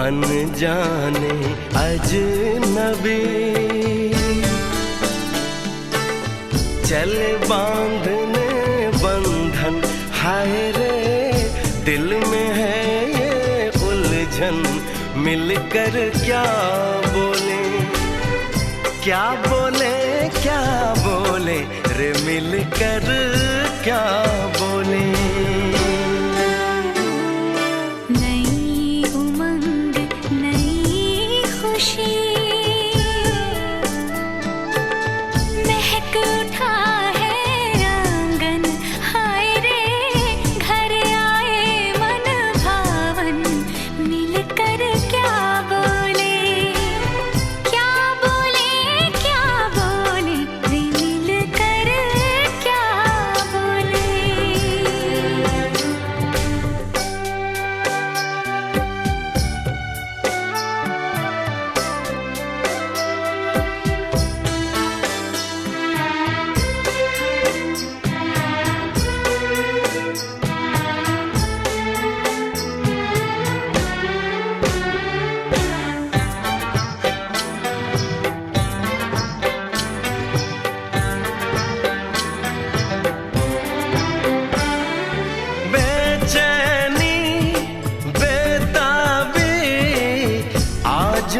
अनजाने अजनबी, चले बांधने बंधन, हाय रे दिल में है ये उलझन, मिलकर क्या बोले, क्या बोले, क्या बोले रे, मिलकर क्या बोले।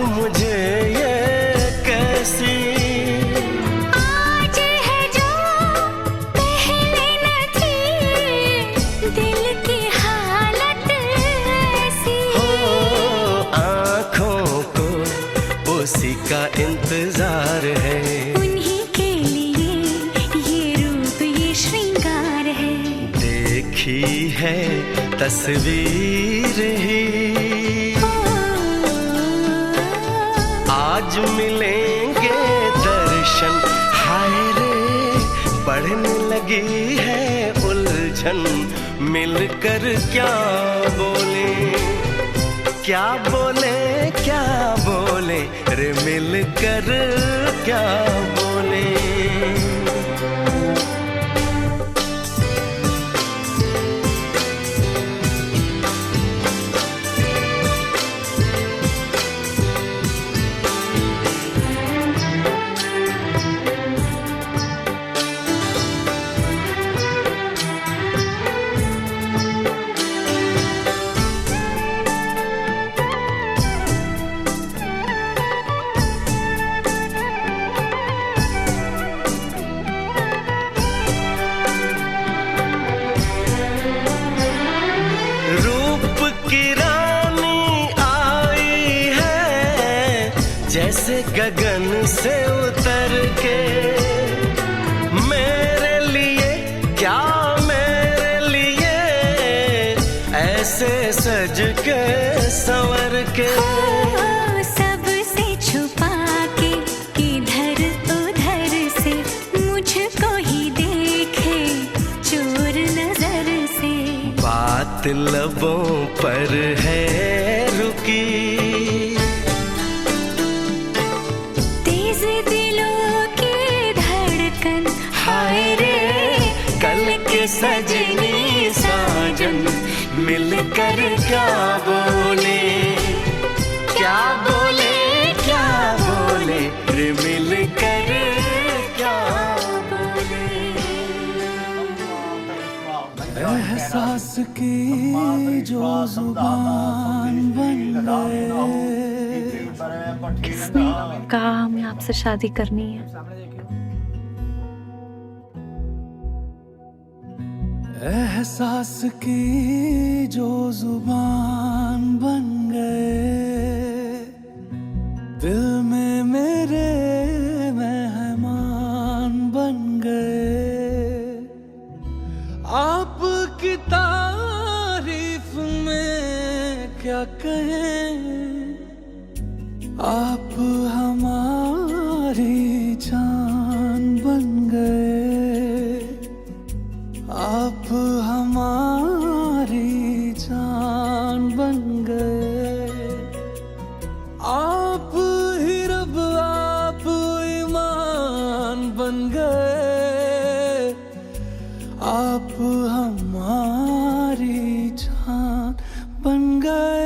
मुझे ये कैसी आज है जो पहले न थी, दिल की हालत ऐसी हो, आँखों को उसी का इंतजार है, उन्हीं के लिए ये रूप ये श्रृंगार है, देखी है तस्वीर ही, आज मिलेंगे दर्शन, हाय रे बढ़ने लगी है उलझन, मिलकर क्या बोले, क्या बोले, क्या बोले रे, मिलकर क्या बोले। जैसे गगन से उतर के, मेरे लिए क्या मेरे लिए, ऐसे सज के संवर के, सबसे छुपा के किधर उधर से, मुझको ही देखे चोर नजर से, बात लबों पर है रुकी, सजनी साजन, मिलकर क्या बोले, क्या बोले, क्या बोले रे, मिलकर क्या बोले। एहसास की जो जुबान बन गए, किसने कहा हमें आपसे शादी करनी है? एहसास की जो जुबान बन गए, दिल में मेरे मेहमान बन गए, आपकी तारीफ में क्या कहें, आप हमारी जान बन गए, आप हमारी जान बन गए, आप ही रब, आप ईमान बन गए, आप हमारी जान बन गए।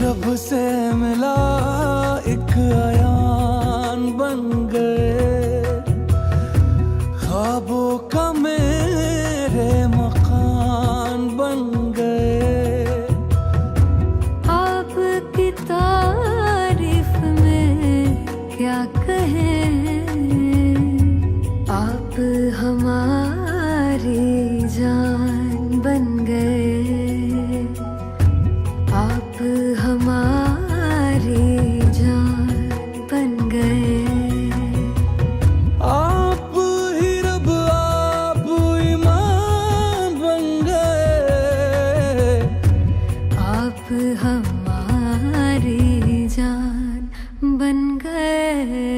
रब से मिला एक अयान बन गए, ख्वाबों का मेरे मकान बन गए। आपकी तारीफ में क्या कहें, आप हमारी जान बन गए, आप हमारी जान बन गए। आप ही रब आप ईमान बन गए, आप हमारी जान बन गए।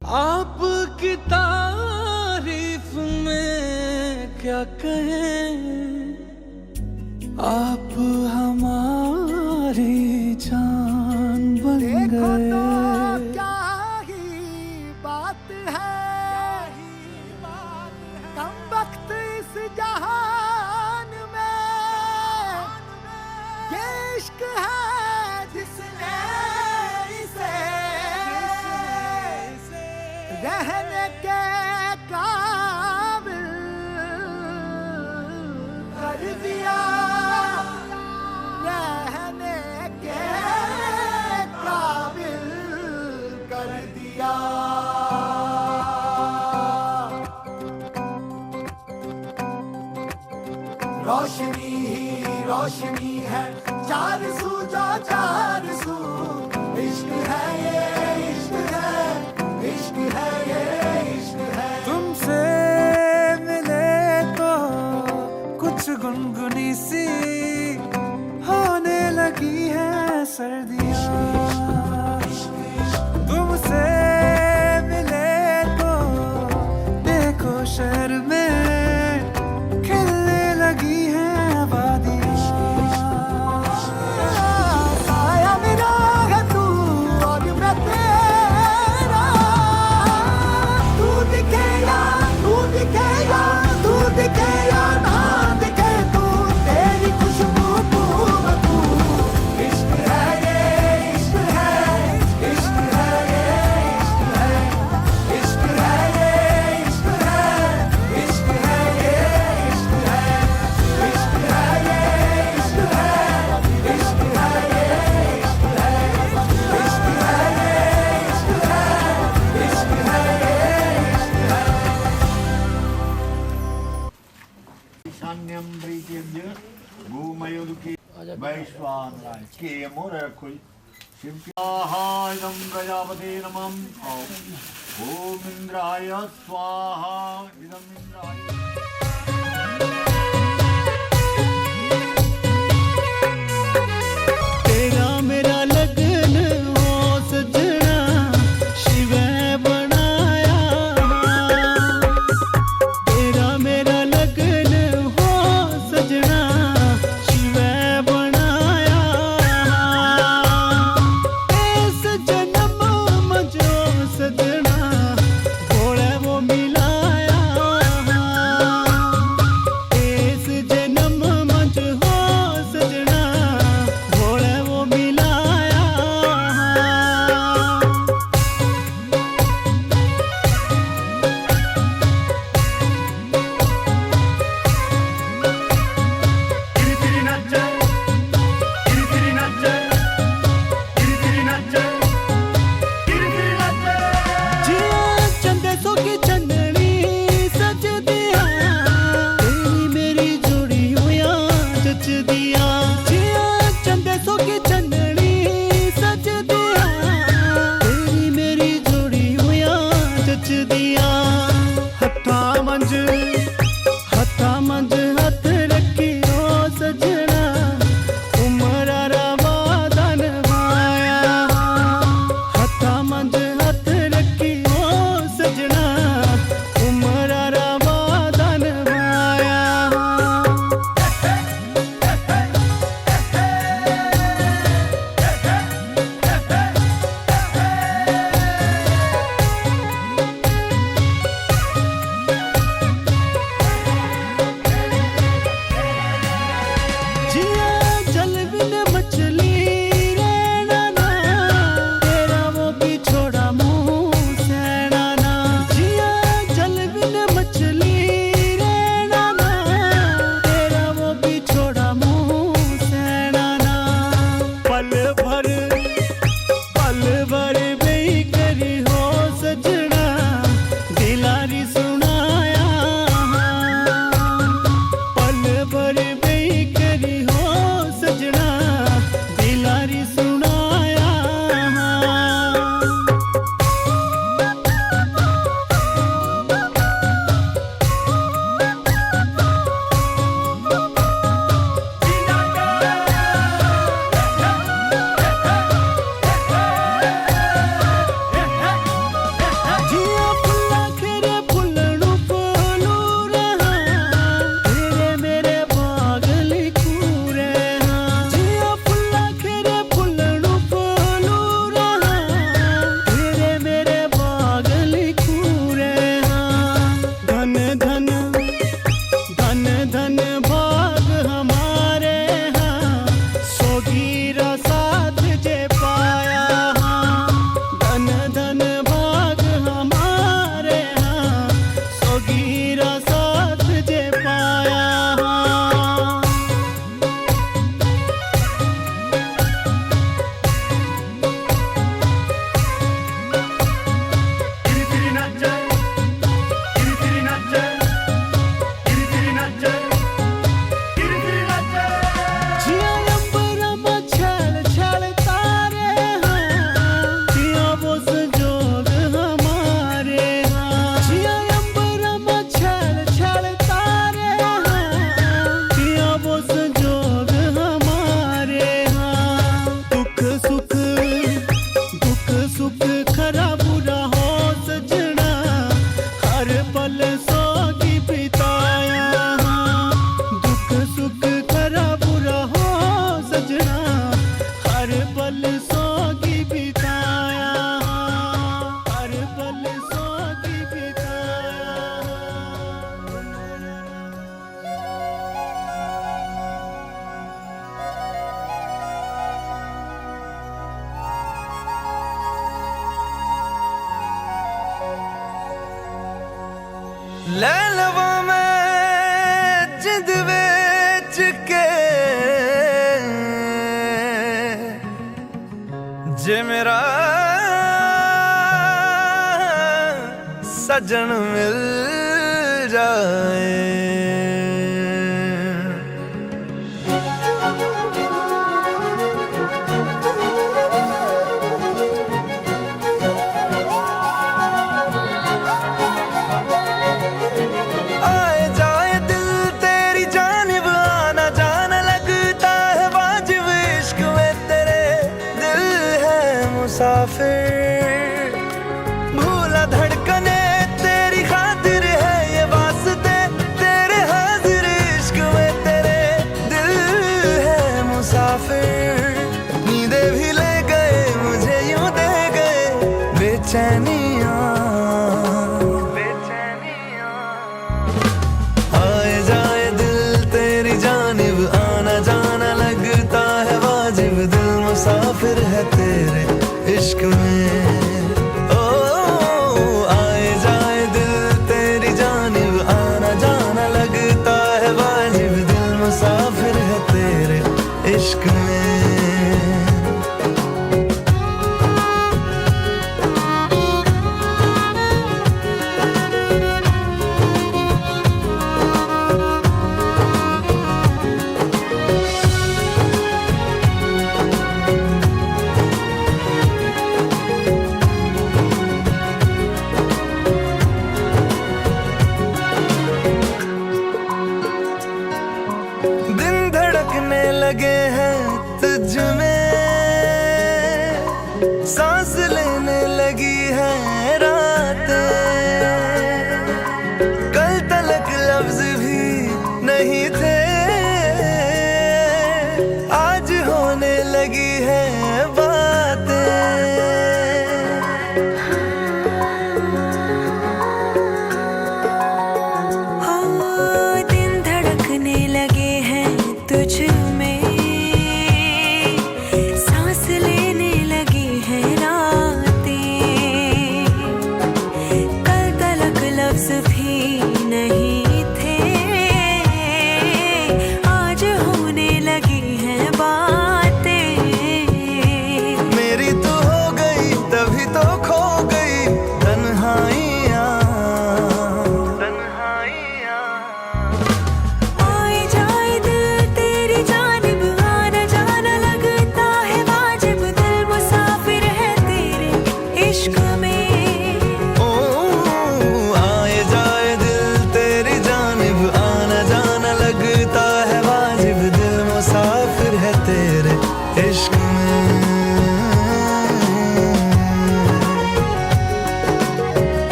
आपकी तारीफ में क्या कहें, आप हमारी जान बन गए। क्या ही बात है, कम वक्त इस जहान में, ये इश्क है जिसने इसे रहने के काबिल कर दिया, रहने के काबिल कर दिया। रोशनी ही रोशनी है, चार सू जो चार सू, इश्क है ये इश्क है, इश्क है ये इश्क है। तुमसे मिले तो कुछ गुनगुनी सी होने लगी है सर्दियाँ, तुमसे मिले तो देखो शहर में खिलने लगी है वादियाँ। साया मेरा है तू और मैं तेरा, तू दिखे या तू दिखे या तू दिखे या ना दिखे, तू तेरी खुशबू तू इश्क है ये इश्क है, इश्क है ये इश्क है, इश्क है ये इश्क है, इश्क है ये इश्क है, इश्क है ये इश्क है, इश्क है ये इश्क है, इश्क है ये इश्क है, इश्क है ये ईशान्यं प्रीत्यज्य भूमयोदुके वैश्वानराय के मोरखुल शिवाहायं प्रजापते नमः। ओम इंद्राय स्वाहा इदं इंद्राय। तेरा मेरा लगन हो सजना, शिव बनाया, तेरा मेरा लगन हो सजना, शिव बनाया, इस जन्म मजो सजना, भोले वो मिलाया। ਲੈ ਲਵਾਂ ਮੈਂ ਜਿੰਦ ਵਿੱਚ ਕੇ ਜੇ ਮੇਰਾ सजन मिल जाए। आए जाए दिल तेरी जानिब आना जाना लगता है वाजिब इश्क में तेरे दिल है मुसाफिर भूला धड़कने नींदे भी ले गए मुझे यूं दे गए बेचैनियां आए जाए दिल तेरी जानिब आना जाना लगता है वाजिब दिल मुसाफिर है तेरे इश्क में ओ आए जाए दिल तेरी जानिब आना जाना लगता है वाजिब दिल मुसाफिर है तेरे इश्क में। दिन धड़कने लगे हैं तुझ में सांस लेने लगी है रातें कल तलक लफ्ज भी नहीं थे आज होने लगी है बातें दिन धड़कने लगे हैं तुझ में सांस लेने लगी है रातें कल तलक लफ्ज भी नहीं थे आज होने लगी है बातें मेरी तो हो गई तभी तो खो गई तन्हाइयाँ आए जाए दिल तेरी जानिब आना जाना लगता है वाजिब दिल मुसाफिर है तेरे इश्क में ओ आए जाए दिल तेरी जानिब आना जाना लगता है वाजिब दिल मुसाफिर है तेरे इश्क में।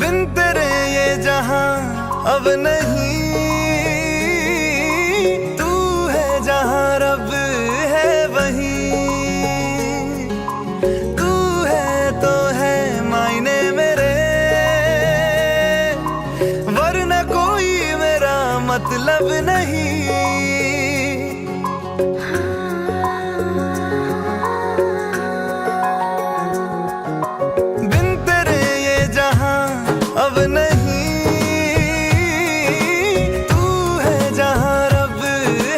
बिन तेरे ये जहां अब नहीं तू है जहां रब है वहीं तू है तो है मायने मेरे वरना कोई मेरा मतलब नहीं बिन तेरे ये जहां अब नहीं तू है जहां रब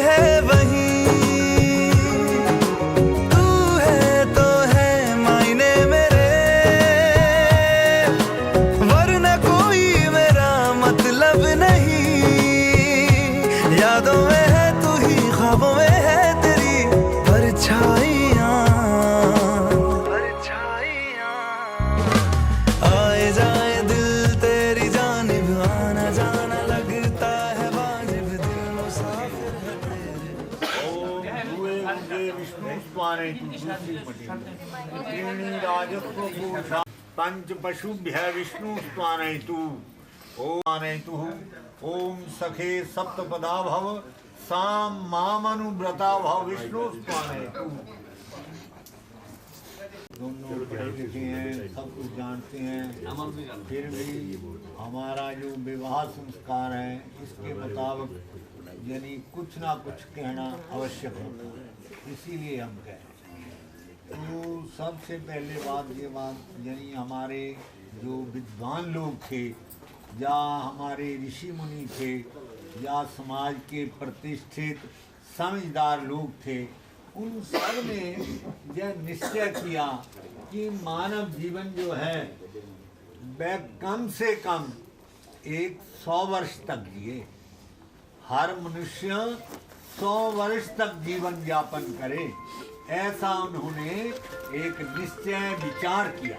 है वहीं तू है तो है मायने मेरे वरना कोई मेरा मतलब नहीं यादों में है तू ही ख्वाबों में है तेरी परछाइयाँ आए जाए दिल तेरी जानिब आना जाना लगता है वाजिब दिल मुसाफिर है तेरे विष्णु स्वाने पंच पशुभ्य विष्णु स्वाने तू ओम सखे सप्तपदा भव साम मामनुव्रता भव विष्णु स्वाने तू दोनों पढ़े लिखे हैं, सब कुछ जानते हैं, फिर भी हमारा जो विवाह संस्कार है इसके मुताबिक यानी कुछ ना कुछ कहना आवश्यक होता है, इसीलिए हम कह रहे हैं। तो सबसे पहले ये बात यानी हमारे जो विद्वान लोग थे या हमारे ऋषि मुनि थे या समाज के प्रतिष्ठित समझदार लोग थे, उन सब ने यह निश्चय किया कि मानव जीवन जो है वह कम से कम 100 वर्ष तक जिए। हर मनुष्य 100 वर्ष तक जीवन यापन करे, ऐसा उन्होंने एक निश्चय विचार किया।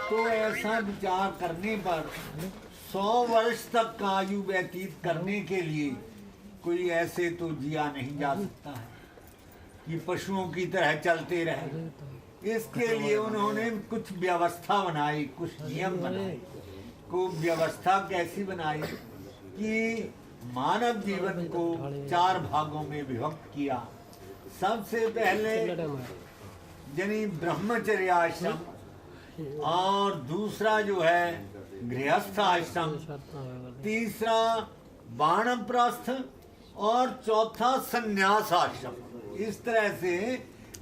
तो ऐसा विचार करने पर 100 वर्ष तक का आयु व्यतीत करने के लिए कोई ऐसे तो जिया नहीं जा सकता है कि पशुओं की तरह चलते रहे। इसके लिए उन्होंने कुछ व्यवस्था बनाई, कुछ नियम बनाए। को व्यवस्था कैसी बनाई कि मानव जीवन को 4 भागों में विभक्त किया। सबसे पहले यानी ब्रह्मचर्य आश्रम, और दूसरा जो है गृहस्थ आश्रम, तीसरा वानप्रस्थ और चौथा संन्यास आश्रम। इस तरह से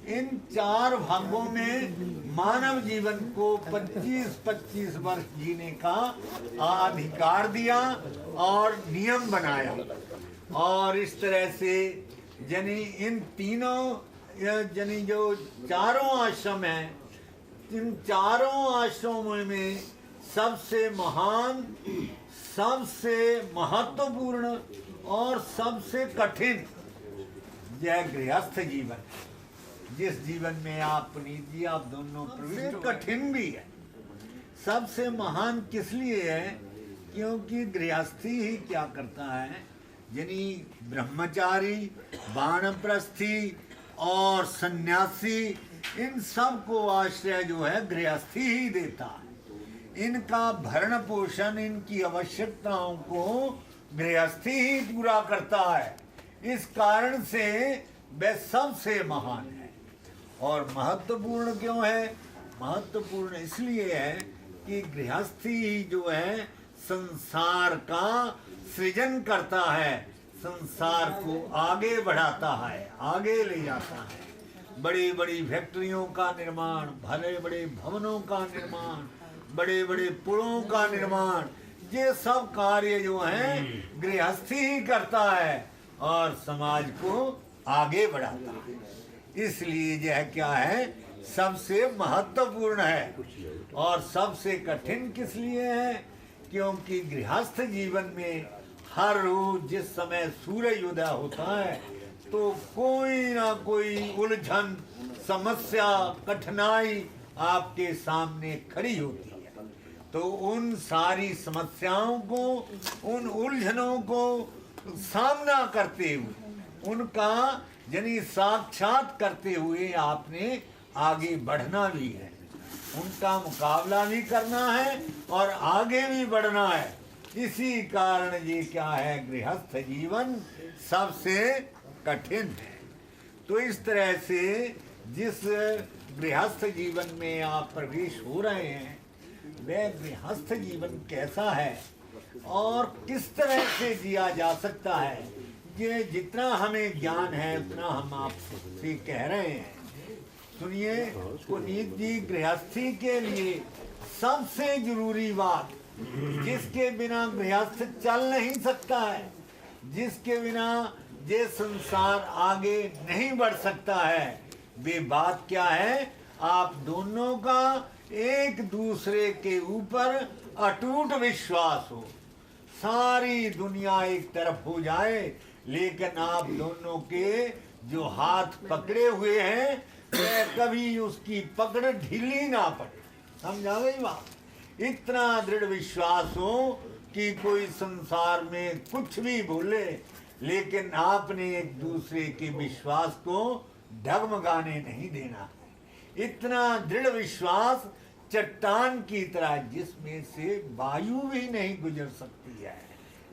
इन 4 भागों में मानव जीवन को 25-25 वर्ष जीने का अधिकार दिया और नियम बनाया। और इस तरह से यानी इन तीनों यानी जो 4 आश्रम हैं, इन 4 आश्रमों में सबसे महान, सबसे महत्वपूर्ण और सबसे कठिन यह गृहस्थ जीवन, जिस जीवन में आप पुनीत जी आप दोनों प्रविष्ट, कठिन भी है। सबसे महान किस लिए है? क्योंकि गृहस्थी ही क्या करता है, यानी ब्रह्मचारी, वानप्रस्थी और सन्यासी, इन सब को आश्रय जो है गृहस्थी ही देता है। इनका भरण पोषण, इनकी आवश्यकताओं को गृहस्थी ही पूरा करता है। इस कारण से वह सबसे महान है। और महत्वपूर्ण क्यों है? महत्वपूर्ण इसलिए है कि गृहस्थी ही जो है संसार का सृजन करता है, संसार को आगे बढ़ाता है, आगे ले जाता है। बड़ी बड़ी फैक्ट्रियों का निर्माण, बड़े बड़े भवनों का निर्माण, बड़े बड़े पुलों का निर्माण, ये सब कार्य जो हैं गृहस्थी ही करता है और समाज को आगे बढ़ाता है। इसलिए यह क्या है, सबसे महत्वपूर्ण है। और सबसे कठिन किस लिए है? क्योंकि गृहस्थ जीवन में हर रोज जिस समय सूर्य उदय होता है तो कोई ना कोई उलझन, समस्या, कठिनाई आपके सामने खड़ी होती है। तो उन सारी समस्याओं को, उन उलझनों को सामना करते हुए, उनका यानी साक्षात करते हुए आपने आगे बढ़ना भी है, उनका मुकाबला भी करना है और आगे भी बढ़ना है। इसी कारण ये क्या है, गृहस्थ जीवन सबसे कठिन है। तो इस तरह से जिस गृहस्थ जीवन में आप प्रवेश हो रहे हैं, वह गृहस्थ जीवन कैसा है और किस तरह से जिया जा सकता है, ये जितना हमें ज्ञान है उतना हम आपसे कह रहे हैं। सुनिए पुनीत जी, गृहस्थी के लिए सबसे जरूरी बात, जिसके बिना गृहस्थ चल नहीं सकता है, जिसके बिना ये संसार आगे नहीं बढ़ सकता है, वे बात क्या है, आप दोनों का एक दूसरे के ऊपर अटूट विश्वास हो। सारी दुनिया एक तरफ हो जाए लेकिन आप दोनों के जो हाथ पकड़े हुए हैं वह कभी उसकी पकड़ ढीली ना पड़े। समझा गई बात? इतना दृढ़ विश्वास हो कि कोई संसार में कुछ भी बोले लेकिन आपने एक दूसरे के विश्वास को डगमगाने नहीं देना। इतना दृढ़ विश्वास चट्टान की तरह जिसमें से वायु भी नहीं गुजर सकती है।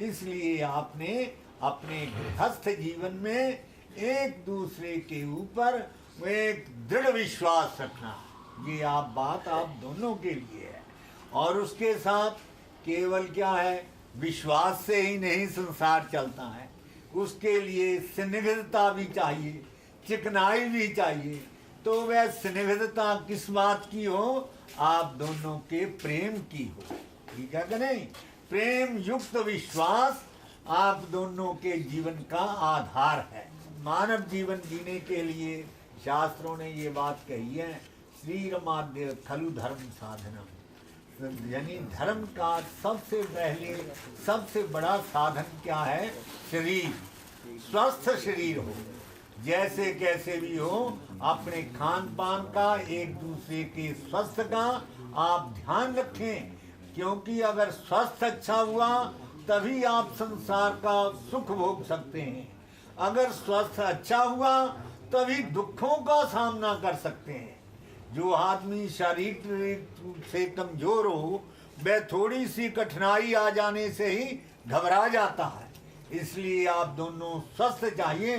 इसलिए आपने अपने गृहस्थ जीवन में एक दूसरे के ऊपर एक दृढ़ विश्वास रखना। ये आप बात आप दोनों के लिए है। और उसके साथ केवल क्या है, विश्वास से ही नहीं संसार चलता है, उसके लिए स्निग्धता भी चाहिए, चिकनाई भी चाहिए। तो वह स्निग्धता किस बात की हो, आप दोनों के प्रेम की हो, ठीक है कि नहीं। प्रेम युक्त विश्वास आप दोनों के जीवन का आधार है। मानव जीवन जीने के लिए शास्त्रों ने ये बात कही है, श्रीरमाद्य खलु धर्म साधना, यानी धर्म का सबसे पहले सबसे बड़ा साधन क्या है, शरीर, स्वस्थ शरीर हो। जैसे कैसे भी हो, अपने खान पान का, एक दूसरे के स्वास्थ्य का आप ध्यान रखें, क्योंकि अगर स्वास्थ्य अच्छा हुआ तभी आप संसार का सुख भोग सकते हैं। अगर स्वास्थ्य अच्छा हुआ तभी दुखों का सामना कर सकते हैं। जो आदमी शारीरिक रूप से कमजोर हो, वह थोड़ी सी कठिनाई आ जाने से ही घबरा जाता है। इसलिए आप दोनों स्वस्थ चाहिए,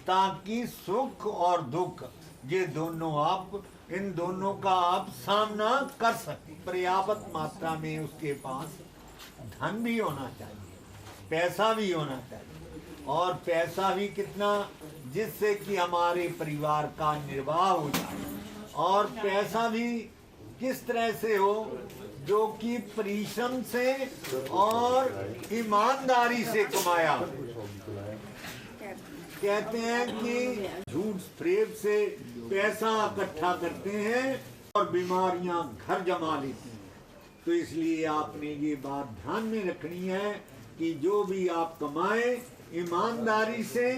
ताकि सुख और दुख ये दोनों आप, इन दोनों का आप सामना कर सकें। पर्याप्त मात्रा में उसके पास धन भी होना चाहिए, पैसा भी होना चाहिए, और पैसा भी कितना, जिससे कि हमारे परिवार का निर्वाह हो जाए। और पैसा भी किस तरह से हो, जो कि परिश्रम से और ईमानदारी से कमाया हो। कहते हैं कि झूठ फरेब से पैसा इकट्ठा करते हैं और बीमारियां घर जमा लेती हैं। तो इसलिए आपने ये बात ध्यान में रखनी है कि जो भी आप कमाएं ईमानदारी से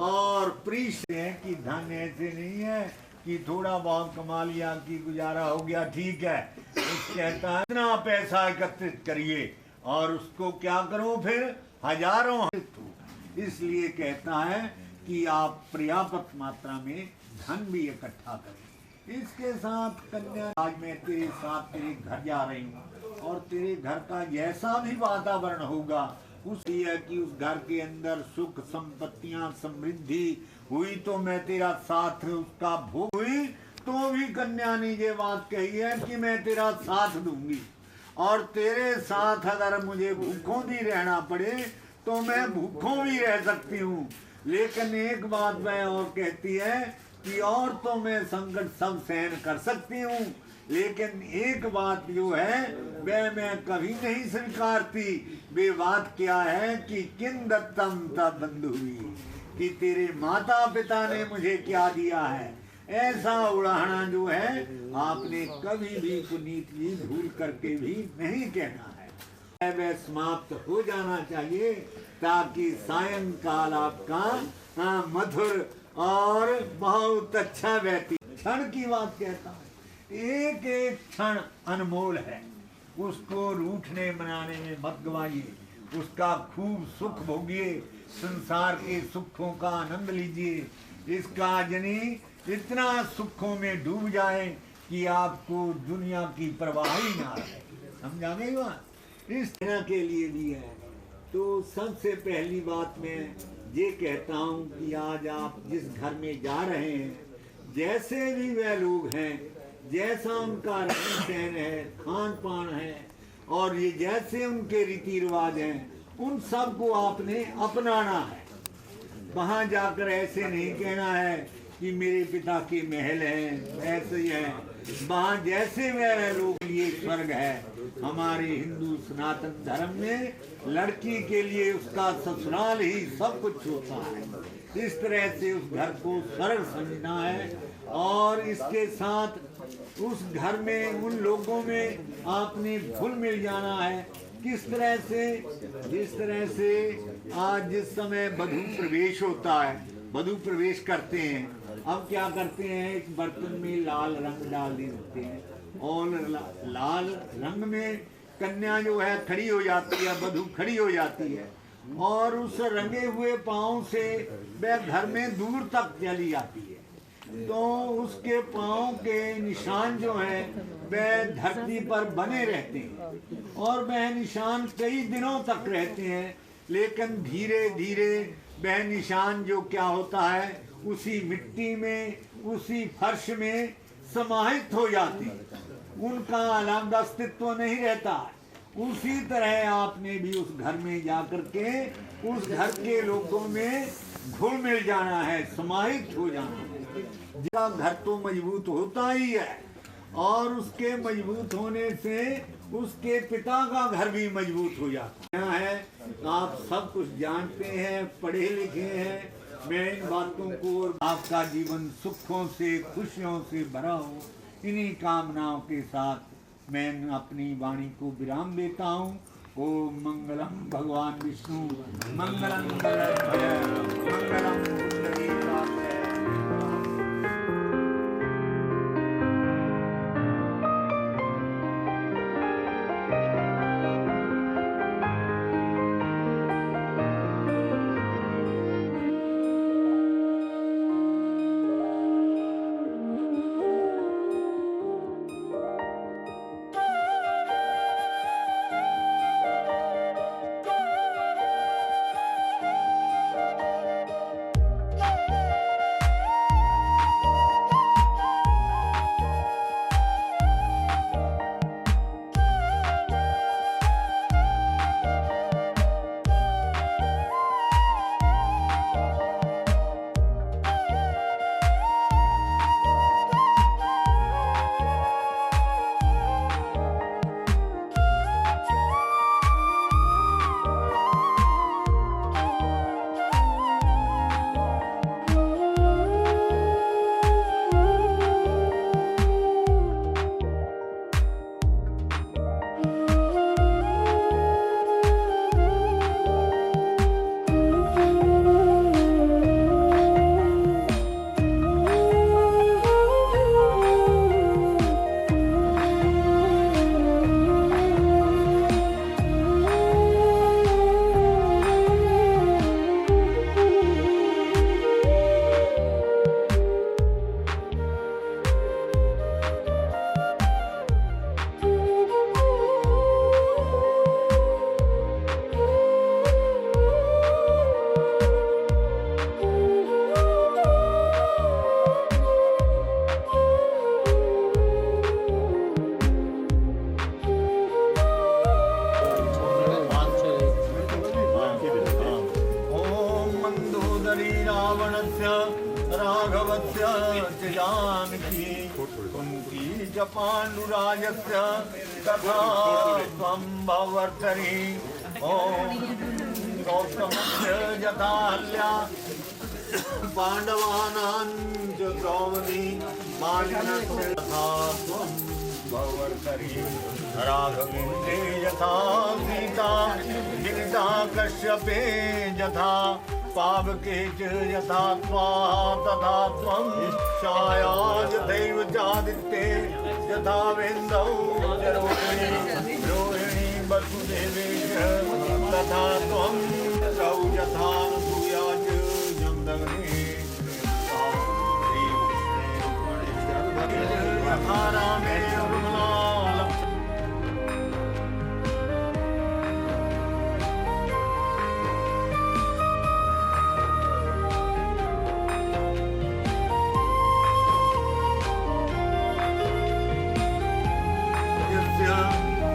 और परिश्रम है, कि धन ऐसे नहीं है कि थोड़ा बहुत कमा लिया कि गुजारा हो गया, ठीक है। कहता है इतना पैसा एकत्रित करिए और उसको क्या करो, फिर हजारों। इसलिए कहता है कि आप पर्याप्त मात्रा में धन भी इकट्ठा करें। इसके साथ कन्या, आज मैं तेरे साथ तेरे घर जा रही हूँ, और तेरे घर का जैसा भी वातावरण होगा, उसी है कि उस घर के अंदर सुख संपत्तियां समृद्धि हुई तो मैं तेरा साथ उसका भोग हुई, तो भी कन्या ने ये बात कही है कि मैं तेरा साथ दूंगी, और तेरे साथ अगर मुझे भूखों भी रहना पड़े तो मैं भूखों भी रह सकती हूँ। लेकिन एक बात वह और कहती है कि और तो मैं संकट सब सहन कर सकती हूँ, लेकिन एक बात जो है वह मैं कभी नहीं स्वीकारती। वे बात क्या है कि किन दत्तम तब बंधुवी, कि तेरे माता पिता ने मुझे क्या दिया है। ऐसा उड़ाना जो है आपने कभी भी पुनीत जी भूल करके भी नहीं कहना है। वह समाप्त हो जाना चाहिए, ताकि सायंकाल आपका मधुर और बहुत अच्छा व्यतीत। क्षण की बात कहता है, एक एक क्षण अनमोल है, उसको रूठने मनाने में मत गवाइए, उसका खूब सुख भोगिए, संसार के सुखों का आनंद लीजिए। इसका जनी इतना सुखों में डूब जाए कि आपको दुनिया की परवाह ही ना रहे। समझा गई बात? इस तरह के लिए भी है। तो सबसे पहली बात मैं ये कहता हूँ कि आज आप जिस घर में जा रहे हैं, जैसे भी वह लोग हैं, जैसा उनका रहन सहन है, खान पान है, और ये जैसे उनके रीति रिवाज हैं, उन सब को आपने अपनाना है। वहाँ जाकर ऐसे नहीं कहना है कि मेरे पिता के महल हैं, ऐसे ही है। वहाँ जैसे वह लोग लिए स्वर्ग है। हमारे हिंदू सनातन धर्म में लड़की के लिए उसका ससुराल ही सब कुछ होता है। इस तरह से उस घर को स्वर्ग समझना है, और इसके साथ उस घर में उन लोगों में आपने घुल मिल जाना है। किस तरह से, जिस तरह से आज जिस समय वधू प्रवेश होता है, वधू प्रवेश करते हैं, अब क्या करते हैं, एक बर्तन में लाल रंग डाल देते हैं, और लाल रंग में कन्या जो है खड़ी हो जाती है, वधू खड़ी हो जाती है, और उस रंगे हुए पाँव से वह घर में दूर तक चली जाती है। तो उसके पाँव के निशान जो है वह धरती पर बने रहते हैं, और वह निशान कई दिनों तक रहते हैं। लेकिन धीरे धीरे वह निशान जो क्या होता है, उसी मिट्टी में, उसी फर्श में समाहित हो जाती, उनका अलग अस्तित्व नहीं रहता। उसी तरह आपने भी उस घर में जाकर के उस घर के लोगों में घुल मिल जाना है, समाहित हो जाना है। जिसका घर तो मजबूत होता ही है, और उसके मजबूत होने से उसके पिता का घर भी मजबूत हो जाता है। आप सब कुछ जानते हैं, पढ़े लिखे हैं। मैं इन बातों को, और आपका जीवन सुखों से खुशियों से भरा हो, इन्हीं कामनाओं के साथ मैं अपनी वाणी को विराम देता हूँ। ओम मंगलम भगवान विष्णु, मंगलम गरुड़ध्वज, मंगलम पुंडरीकाक्ष। राघवस्य च जानकी कुन्ती च पाण्डुराजस्य तथा त्वं भवर्तरि। ॐ गौतमस्य यथाल्या पाण्डवानां च द्रौपदी मालिनस्य तथा त्वं भवर्तरि। राघवेन्द्रे यथा सीता गिरिजा कश्यपे यथा पावके च यथा स्वाहा तथा त्वं छायां यथैव चादित्ये यथा वेन्दौ च रोहिणी वसुदेवे च तथा त्वं तौ यथा सूर्या च जमदग्ने यथा रामे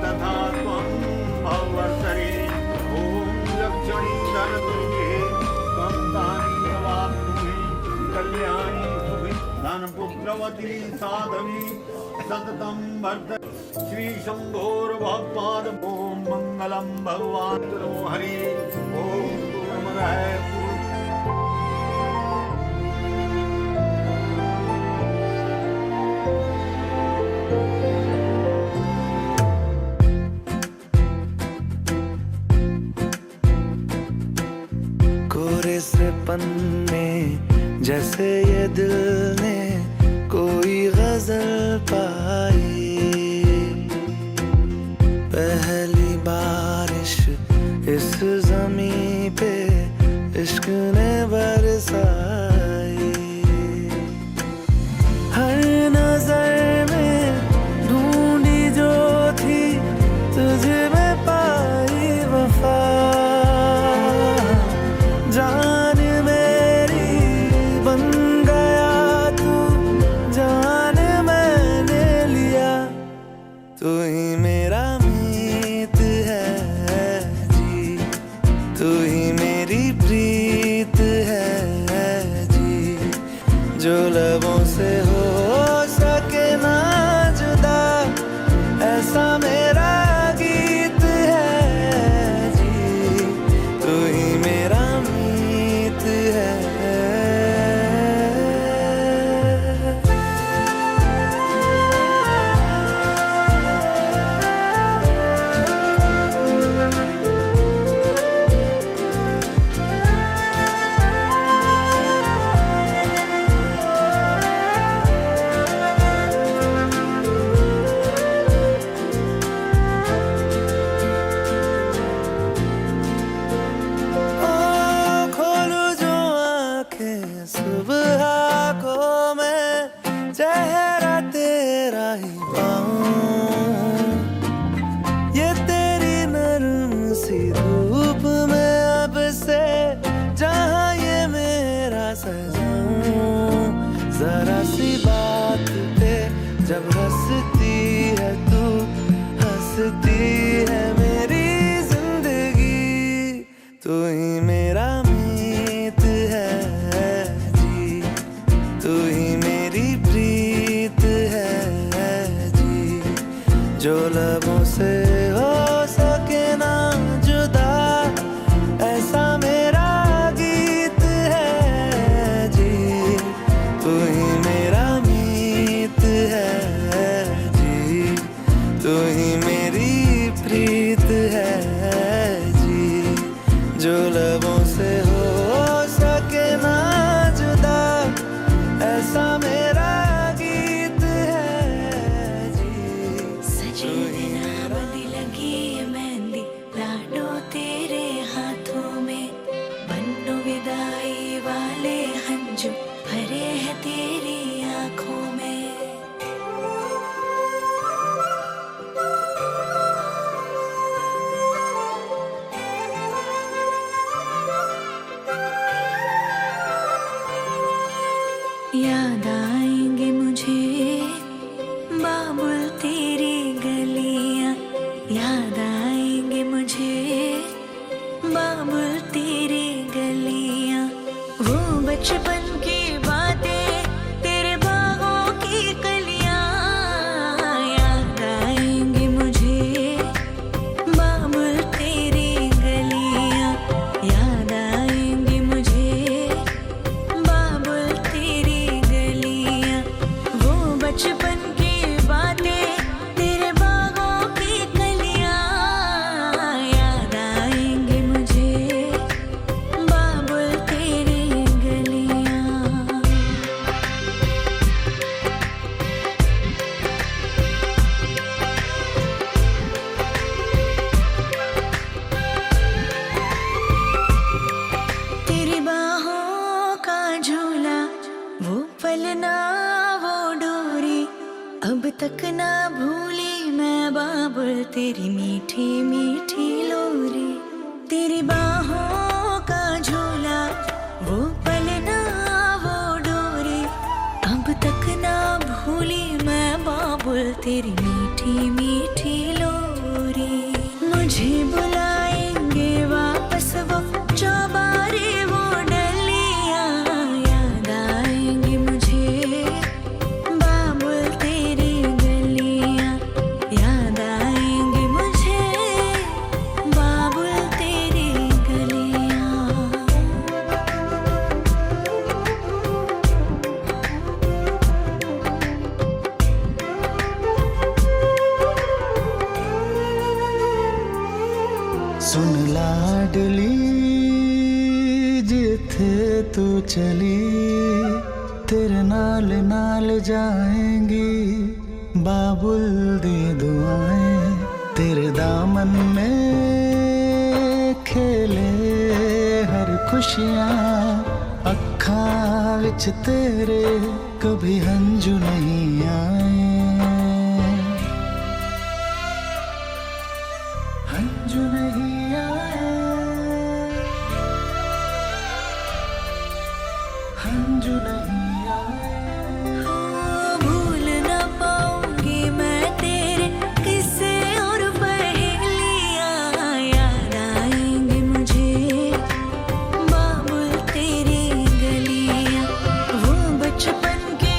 तथा त्वं भवर्तरि। ॐ लक्ष्मी धनदुर्गे त्वं दानी अवाप्नुहि कल्याणी सुखी धनपुत्रवती साधवी सततं वर्ध श्री शम्भोर्भगवान्। ॐ मङ्गलं भगवान् हरि। ॐ पूर्णमदः कोरे से पन्ने जैसे ये दिल ने कोई गजल पाई। पहली बारिश इस ज़मीं पे इश्क ने बरसाई। हर नजर में ढूंढी जो थी तुझे में पाई वफा। जान मेरी बन गया लबों से हो सके ना जुदा, ऐसा मेरा गीत है जी, तू ही मेरा मीत है। सुबह को मैं चेहरा तेरा ही पाऊं, ये तेरी नरम सी धूप में अब से जहां ये मेरा सजाऊं। जरा सी बात पे जब हंसती है तू, हंसती है मेरी जिंदगी, तू ही मेरा मीत है, तू ही मेरी प्रीत है जी, जो लबों से हो सके ना जुदा, ऐसा मेरा गीत है जी, तू ही मेरा मीत है जी, तू ही मेरी प्रीत है जी, जो लबों से हो सके ना जुदा, ऐसा मेरा गीत है जी। सजना बंदी लगी है मेहंदी लाडो तेरे हाथों में, बन्नो विदाई वाले हंजू भरे हैं तेरी आंखों में। याद आएंगे मुझे बाबुल तेरी गलियां, याद आएंगे मुझे बाबुल तेरी गलियां, वो बचपन की बातें तेरे बागों की कलियां, याद आएंगे मुझे बाबुल तेरी गलियां, याद आएंगे मुझे बाबुल तेरी गलियां, वो बचपन की बातें तेरे बागों की कलियां, याद आएंगे मुझे बाबुल तेरी गलियां। तेरी बाहों का झूला, वो पलना वो डोरी, अब तक ना भूली मैं बाबुल तेरी मीठी मीठी लोरी। तेरी बाहों का झूला, वो पलना वो डोरी, अब तक ना भूली मैं बाबुल तेरी मीठी मीठी लोरी। मुझे बुलाएंगे वापस वो चौबारे वो डलियां, याद आएंगे मुझे बाबुल तेरी गलियां, याद आएंगे मुझे बाबुल तेरी गलियां। सुन लाडली जिथे तू चली, तेरे नाल नाल जाएंगी बाबुल दी दुआएं, तेरे दामन में खेले हर खुशियाँ, अखां विच तेरे कभी हंजू नहीं आए, हंजू नहीं आए, हंजू नहीं आए। भूल ना पाऊंगी मैं तेरे किस्से और पहेलियां, याद आएंगे मुझे बाबुल तेरी गलियां, वो बचपन की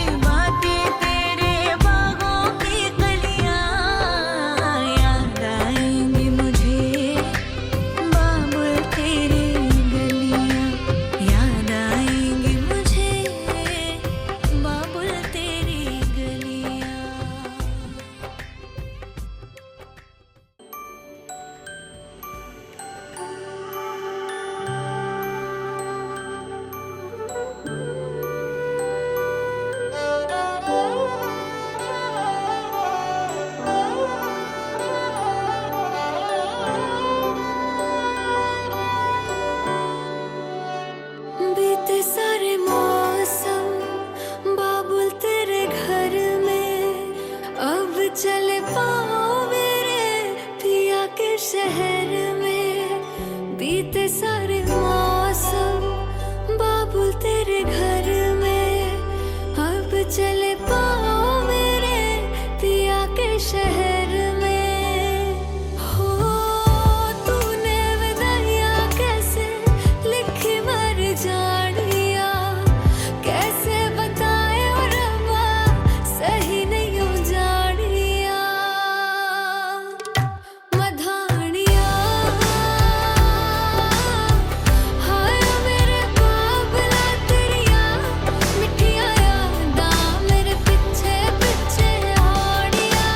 चले पाओ मेरे पिया के शहर में। हो तूने विदाइया कैसे लिखी मर जानिया, कैसे बताए और रब्बा सही नहीं हो जानिया। मधानिया हाय मेरे बाबला तेरिया मिठिया यादा मेरे पीछे पीछे आड़िया।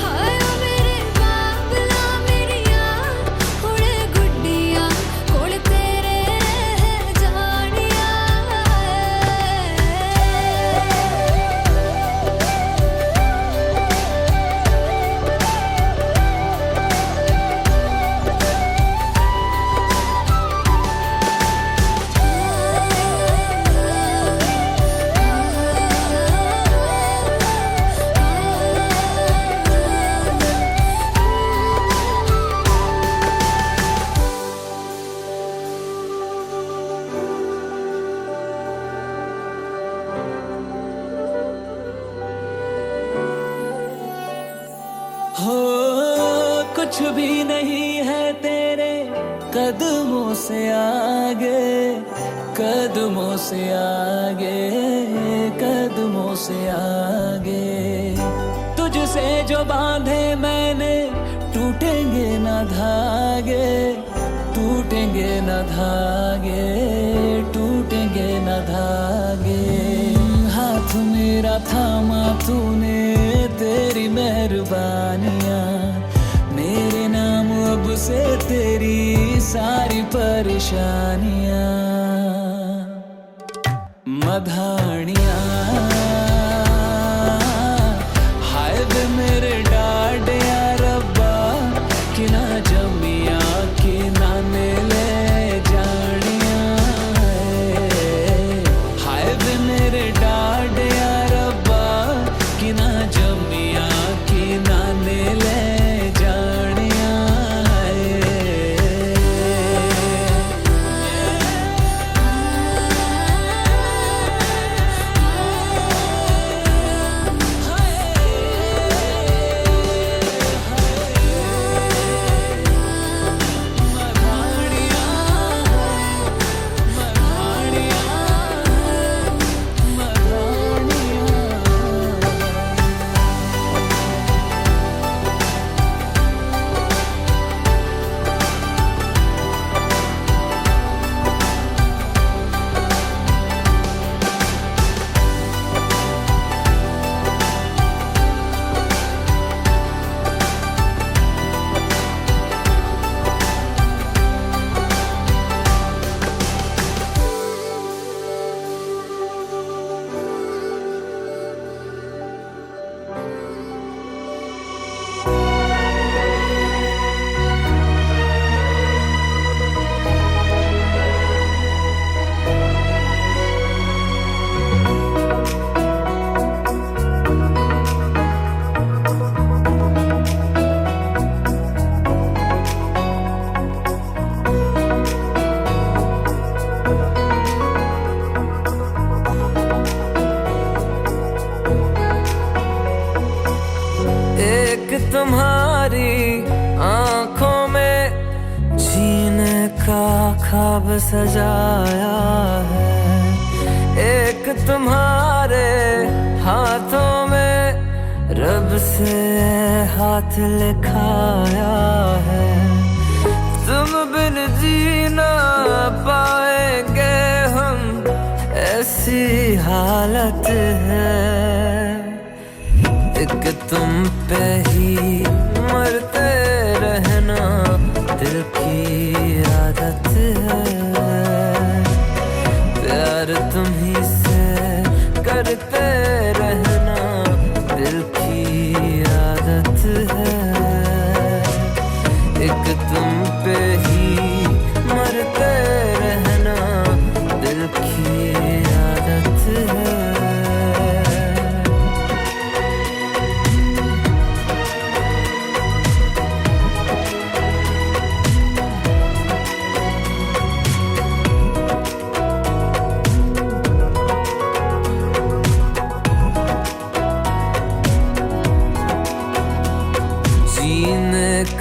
हाय मेरे बाबला मेरिया हुणे गुड्डिया कोल तेरे रह जानिया। हो कुछ भी नहीं है तेरे कदमों से आगे, कदमों से आगे, कदमों से आगे। तुझसे जो बांधे मैंने टूटेंगे ना धागे, टूटेंगे ना धागे, टूटेंगे ना धागे। हाथ मेरा थामा तूने तेरी मेहरबानियाँ, मेरे नाम अब से तेरी सारी परेशानियाँ। मधानियाँ हाय वे मेरे डाड या रब्बा कि ना जमिया कि ना ने ले जानिया। हाय वे मेरे डाड या रब्बा कि ना जमिया कि ना ने ले जानिया। तुम्हारी आंखों में जीने का ख्वाब सजाया है, एक तुम्हारे हाथों में रब से हाथ लिखाया है। तुम बिन जीना पाएंगे हम ऐसी हालत है, एक तुम पे ही मरते रहना दिल की आदत है। प्यार तुम ही से करते रहना दिल की आदत है, एक तुम पे ही मरते रहना दिल की आदत है।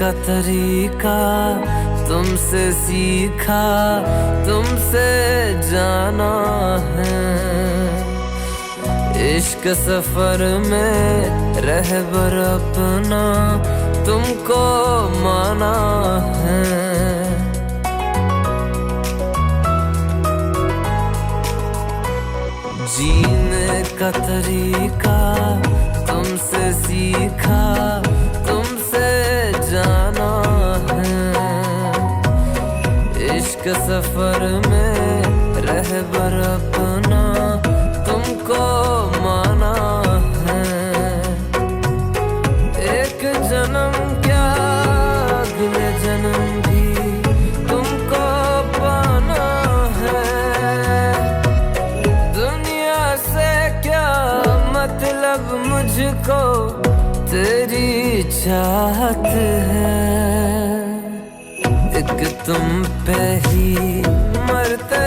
का तरीका तुमसे सीखा, तुमसे जाना है। इश्क सफर में रहबर अपना तुमको माना है। जीने का तरीका तुमसे सीखा, तुमसे जाना है। इश्क सफर में रहबर अपना तुमको माना है। एक जन्म क्या अगले जन्म भी तुमको पाना है। दुनिया से क्या मतलब मुझको तेरी चाहत है। एक तुम पे ही मरते